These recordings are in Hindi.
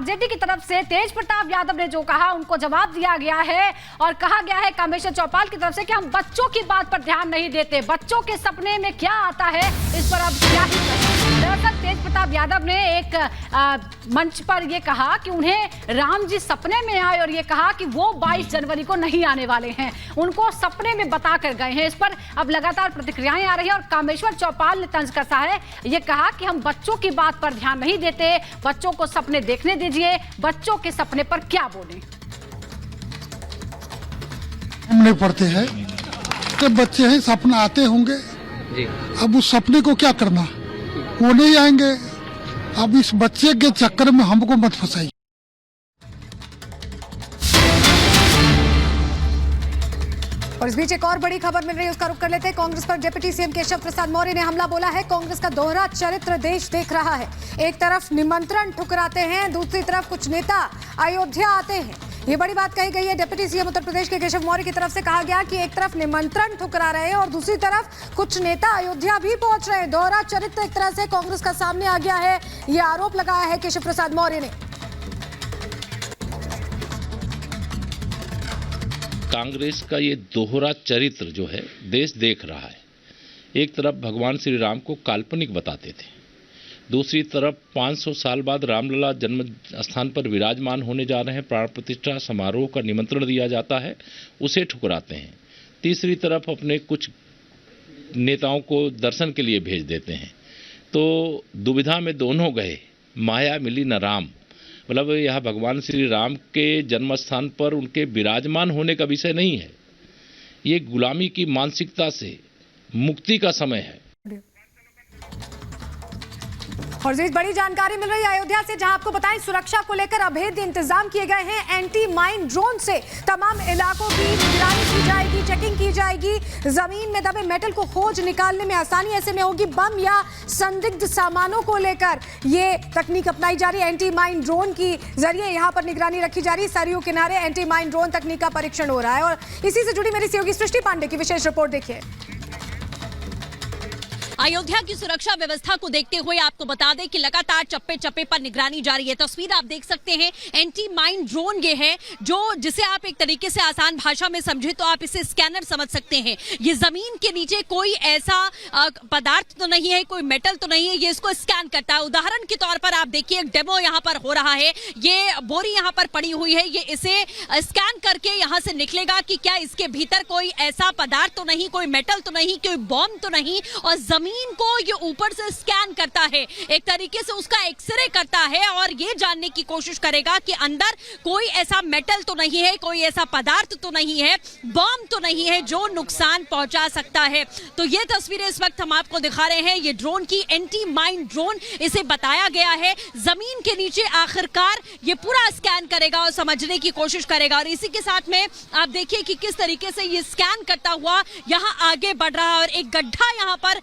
आरजेडी की तरफ से तेज प्रताप यादव ने जो कहा उनको जवाब दिया गया है और कहा गया है कामेश्वर चौपाल की तरफ से कि हम बच्चों की बात पर ध्यान नहीं देते, बच्चों के सपने में क्या आता है इस पर अब क्या ही कहें। दरअसल तेज प्रताप यादव ने एक मंच पर यह कहा कि उन्हें राम जी सपने में आए और ये कहा कि वो 22 जनवरी को नहीं आने वाले हैं, उनको सपने में बता कर गए हैं। इस पर अब लगातार प्रतिक्रियाएं आ रही है और कामेश्वर चौपाल ने तंज कसा है, ये कहा कि हम बच्चों की बात पर ध्यान नहीं देते, बच्चों को सपने देखने दीजिए, बच्चों के सपने पर क्या बोलें। हम नहीं पढ़ते हैं कि बच्चे हैं, सपना आते होंगे जी। अब उस सपने को क्या करना, वो नहीं आएंगे। अब इस बच्चे के चक्कर में हमको मत फंसाइए। और इस बीच एक और बड़ी खबर मिल रही है, उसका रुख कर लेते हैं। कांग्रेस पर डिप्टी सीएम केशव प्रसाद मौर्य ने हमला बोला है। कांग्रेस का दोहरा चरित्र देश देख रहा है। एक तरफ निमंत्रण ठुकराते हैं, दूसरी तरफ कुछ नेता अयोध्या आते हैं। ये बड़ी बात कही गई है डिप्टी सीएम उत्तर प्रदेश के केशव मौर्य की तरफ से। कहा गया कि एक तरफ निमंत्रण ठुकरा रहे हैं और दूसरी तरफ कुछ नेता अयोध्या भी पहुंच रहे हैं। दोहरा चरित्र एक तरह से कांग्रेस का सामने आ गया है, ये आरोप लगाया है केशव प्रसाद मौर्य ने। कांग्रेस का ये दोहरा चरित्र जो है देश देख रहा है। एक तरफ भगवान श्री राम को काल्पनिक बताते थे, दूसरी तरफ 500 साल बाद रामलला जन्म स्थान पर विराजमान होने जा रहे हैं, प्राण प्रतिष्ठा समारोह का निमंत्रण दिया जाता है, उसे ठुकराते हैं। तीसरी तरफ अपने कुछ नेताओं को दर्शन के लिए भेज देते हैं। तो दुविधा में दोनों गए, माया मिली न राम। मतलब यह भगवान श्री राम के जन्म स्थान पर उनके विराजमान होने का विषय नहीं है, ये गुलामी की मानसिकता से मुक्ति का समय है। और इस बड़ी जानकारी मिल रही है अयोध्या से, जहां आपको बताएं सुरक्षा को लेकर अभेद्य इंतजाम किए गए हैं। एंटी माइन ड्रोन से तमाम इलाकों की निगरानी की जाएगी, चेकिंग की जाएगी। जमीन में दबे मेटल को खोज निकालने में आसानी ऐसे में होगी। बम या संदिग्ध सामानों को लेकर ये तकनीक अपनाई जा रही है। एंटी माइन ड्रोन की जरिए यहां पर निगरानी रखी जा रही है। सरयू किनारे एंटी माइन ड्रोन तकनीक का परीक्षण हो रहा है। और इसी से जुड़ी मेरी सहयोगी सृष्टि पांडे की विशेष रिपोर्ट देखिए। अयोध्या की सुरक्षा व्यवस्था को देखते हुए आपको बता दें कि लगातार चप्पे चप्पे पर निगरानी जारी है। तस्वीर आप देख सकते हैं, एंटी माइन ड्रोन ये है जो जिसे आप एक तरीके से आसान भाषा में समझे तो आप इसे स्कैनर समझ सकते हैं। ये जमीन के नीचे कोई ऐसा पदार्थ तो नहीं है, कोई मेटल तो नहीं है, ये इसको स्कैन करता है। उदाहरण के तौर पर आप देखिए, एक डेमो यहाँ पर हो रहा है। ये बोरी यहाँ पर पड़ी हुई है, ये इसे स्कैन करके यहाँ से निकलेगा कि क्या इसके भीतर कोई ऐसा पदार्थ तो नहीं, कोई मेटल तो नहीं, कोई बॉम्ब तो नहीं। और जमीन को ये ऊपर से स्कैन करता है, एक तरीके से उसका एक्सरे करता है और ये जानने की कोशिश करेगा कि अंदर कोई ऐसा मेटल तो नहीं है, कोई ऐसा पदार्थ तो नहीं है, बॉम्ब तो नहीं है जो नुकसान पहुंचा सकता है। तो ये तस्वीरें इस वक्त हम आपको दिखा रहे हैं, ये ड्रोन की एंटी माइन ड्रोन इसे बताया गया है। जमीन के नीचे आखिरकार ये पूरा स्कैन करेगा और समझने की कोशिश करेगा। और इसी के साथ में आप देखिए कि किस तरीके से ये स्कैन करता हुआ यहाँ आगे बढ़ रहा है। और एक गड्ढा यहाँ पर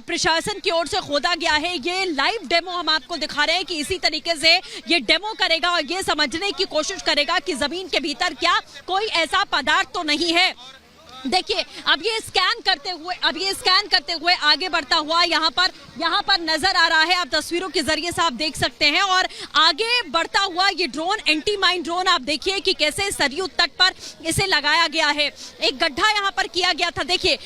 प्रशासन की ओर से खोदा गया है। ये लाइव डेमो हम आपको दिखा रहे हैं कि इसी तरीके से ये डेमो करेगा और ये समझने की कोशिश करेगा कि जमीन के भीतर क्या कोई ऐसा पदार्थ तो नहीं है। देखिए अब ये स्कैन करते हुए आगे बढ़ता हुआ यहाँ पर नजर आ रहा है। आप तस्वीरों के जरिए से आप देख सकते हैं। और आगे बढ़ता हुआ ये ड्रोन, एंटी माइन ड्रोन, आप देखिए कि कैसे सरयू तट पर इसे लगाया गया है। एक गड्ढा यहाँ पर किया गया था। देखिए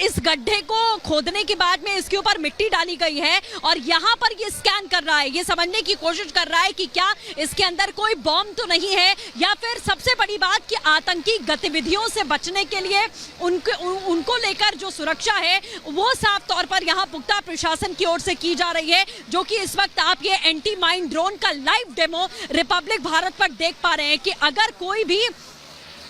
इस गड्ढे को खोदने के बाद में इसके ऊपर मिट्टी डाली गई है और यहाँ पर ये स्कैन कर रहा है, ये समझने की कोशिश कर रहा है कि क्या इसके अंदर कोई बॉम्ब तो नहीं है, या फिर सबसे बड़ी बात कि आतंकी गतिविधियों से बचने के लिए उनको लेकर जो सुरक्षा है वो साफ तौर पर यहाँ पुख्ता प्रशासन की ओर से की जा रही है। जो कि इस वक्त आप ये एंटी माइन ड्रोन का लाइव डेमो रिपब्लिक भारत पर देख पा रहे हैं कि अगर कोई भी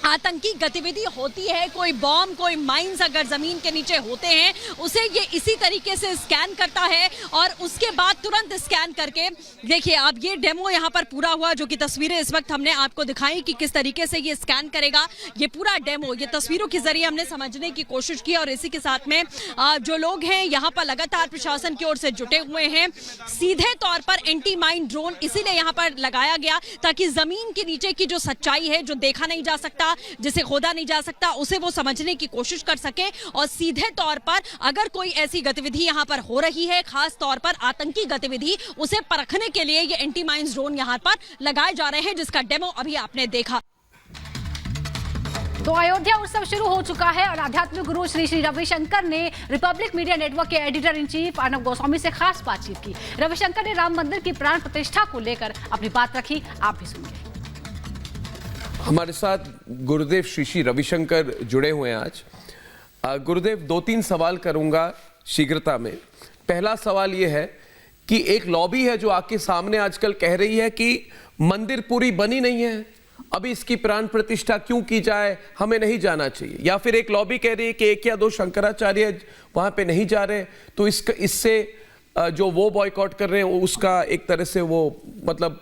आतंकी गतिविधि होती है, कोई बॉम्ब, कोई माइंस अगर जमीन के नीचे होते हैं, उसे ये इसी तरीके से स्कैन करता है और उसके बाद तुरंत स्कैन करके देखिए अब ये डेमो यहाँ पर पूरा हुआ, जो कि तस्वीरें इस वक्त हमने आपको दिखाई कि किस तरीके से ये स्कैन करेगा। ये पूरा डेमो ये तस्वीरों के जरिए हमने समझने की कोशिश की। और इसी के साथ में जो लोग हैं यहाँ पर लगातार प्रशासन की ओर से जुटे हुए हैं। सीधे तौर पर एंटी माइन ड्रोन इसीलिए यहाँ पर लगाया गया ताकि जमीन के नीचे की जो सच्चाई है, जो देखा नहीं जा सकता, सकता, जिसे खोदा नहीं जा सकता, उसे वो समझने की कोशिश कर सके और सीधे तौर पर अगर कोई ऐसी गतिविधि यहाँ पर हो रही है, खास तौर पर आतंकी गतिविधि, उसे परखने के लिए ये एंटी माइंस ड्रोन यहाँ पर लगाए जा रहे हैं, जिसका डेमो अभी आपने देखा। तो अयोध्या उत्सव शुरू हो चुका है और आध्यात्मिक गुरु श्री श्री रविशंकर ने रिपब्लिक मीडिया नेटवर्क के editor in chief Arnab Goswami से खास बातचीत की। रविशंकर ने राम मंदिर की प्राण प्रतिष्ठा को लेकर अपनी बात रखी, आप भी सुनिए। हमारे साथ गुरुदेव श्री श्री रविशंकर जुड़े हुए हैं आज। गुरुदेव, 2-3 सवाल करूंगा शीघ्रता में। पहला सवाल यह है कि एक लॉबी है जो आपके सामने आजकल कह रही है कि मंदिर पूरी बनी नहीं है, अभी इसकी प्राण प्रतिष्ठा क्यों की जाए, हमें नहीं जाना चाहिए। या फिर एक लॉबी कह रही है कि 1 या 2 शंकराचार्य वहां पे नहीं जा रहे, तो इससे जो वो बॉयकॉट कर रहे हैं उसका एक तरह से वो मतलब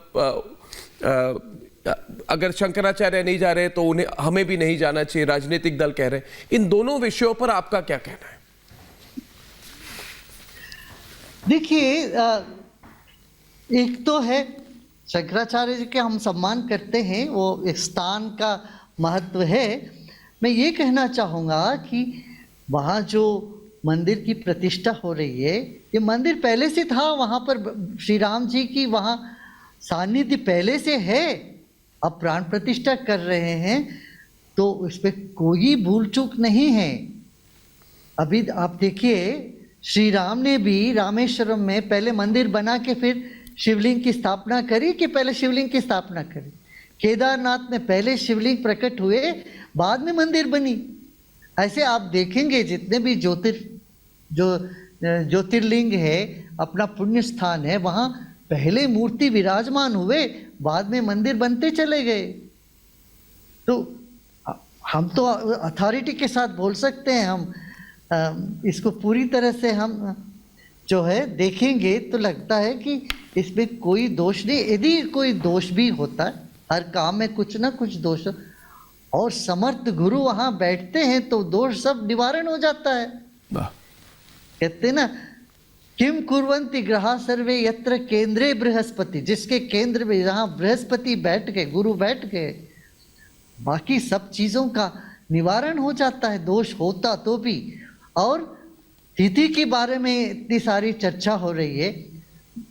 अगर शंकराचार्य नहीं जा रहे तो उन्हें हमें भी नहीं जाना चाहिए, राजनीतिक दल कह रहे हैं। इन दोनों विषयों पर आपका क्या कहना है? देखिए, एक तो है शंकराचार्य जी के हम सम्मान करते हैं, वो एक स्थान का महत्व है। मैं ये कहना चाहूँगा कि वहाँ जो मंदिर की प्रतिष्ठा हो रही है, ये मंदिर पहले से था, वहाँ पर श्री राम जी की वहाँ सानिध्य पहले से है। अब प्राण प्रतिष्ठा कर रहे हैं तो इस पर कोई भूल चूक नहीं है। अभी आप देखिए, श्री राम ने भी रामेश्वरम में पहले मंदिर बना के फिर शिवलिंग की स्थापना करी कि पहले शिवलिंग की स्थापना करी। केदारनाथ में पहले शिवलिंग प्रकट हुए, बाद में मंदिर बनी। ऐसे आप देखेंगे जितने भी ज्योतिर्लिंग है, अपना पुण्य स्थान है, वहाँ पहले मूर्ति विराजमान हुए, बाद में मंदिर बनते चले गए। तो हम तो अथॉरिटी के साथ बोल सकते हैं, हम इसको पूरी तरह से हम जो है देखेंगे तो लगता है कि इसमें कोई दोष नहीं। यदि कोई दोष भी होता है, हर काम में कुछ ना कुछ दोष, और समर्थ गुरु वहाँ बैठते हैं तो दोष सब निवारण हो जाता है। कहते ना, किम कुर्वन्ति ग्रहा सर्वे यत्र केंद्रे बृहस्पति, जिसके केंद्र में जहाँ बृहस्पति बैठ गए, गुरु बैठ गए, बाकी सब चीज़ों का निवारण हो जाता है, दोष होता तो भी। और तिथि के बारे में इतनी सारी चर्चा हो रही है,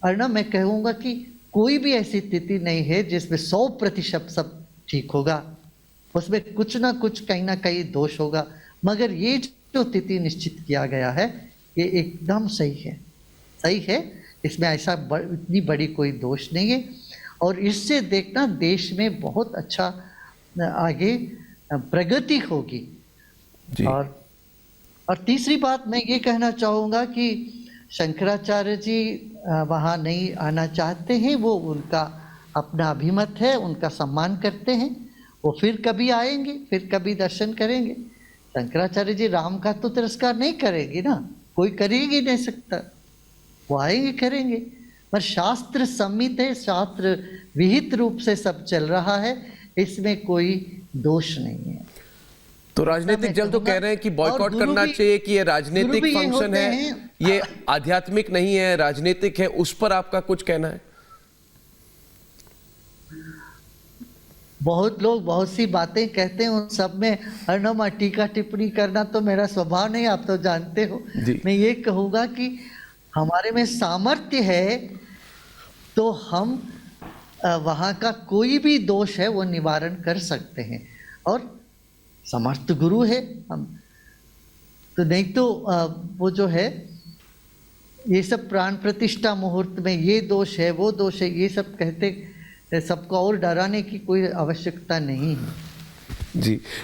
अर्नब, मैं कहूँगा कि कोई भी ऐसी तिथि नहीं है जिसमें 100% सब ठीक होगा, उसमें कुछ ना कुछ कहीं ना कहीं दोष होगा। मगर ये जो तिथि निश्चित किया गया है ये एकदम सही है, सही है। इसमें ऐसा इतनी बड़ी कोई दोष नहीं है, और इससे देखना देश में बहुत अच्छा आगे प्रगति होगी। और तीसरी बात मैं ये कहना चाहूँगा कि शंकराचार्य जी वहाँ नहीं आना चाहते हैं, वो उनका अपना अभिमत है, उनका सम्मान करते हैं। वो फिर कभी आएंगे, फिर कभी दर्शन करेंगे। शंकराचार्य जी राम का तो तिरस्कार नहीं करेंगे ना, कोई कर ही नहीं सकता, वो आएंगे करेंगे। पर शास्त्र सम्मित है, शास्त्र विहित रूप से सब चल रहा है, इसमें कोई दोष नहीं है। तो राजनीतिक दल तो कह रहे हैं कि बॉयकॉट करना चाहिए, कि ये राजनीतिक फंक्शन है, ये आध्यात्मिक नहीं है, राजनीतिक है। उस पर आपका कुछ कहना है? बहुत लोग बहुत सी बातें कहते हैं, उन सब में अर्नब टीका टिप्पणी करना तो मेरा स्वभाव नहीं, आप तो जानते हो। मैं ये कहूँगा कि हमारे में सामर्थ्य है तो हम वहाँ का कोई भी दोष है वो निवारण कर सकते हैं, और समर्थ गुरु है हम तो। नहीं तो वो जो है ये सब प्राण प्रतिष्ठा मुहूर्त में ये दोष है, वो दोष है, ये सब कहते सबको और डराने की कोई आवश्यकता नहीं है।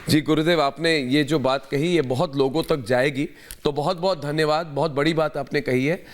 जी गुरुदेव, आपने ये जो बात कही ये बहुत लोगों तक जाएगी, तो बहुत बहुत धन्यवाद। बहुत बड़ी बात आपने कही है।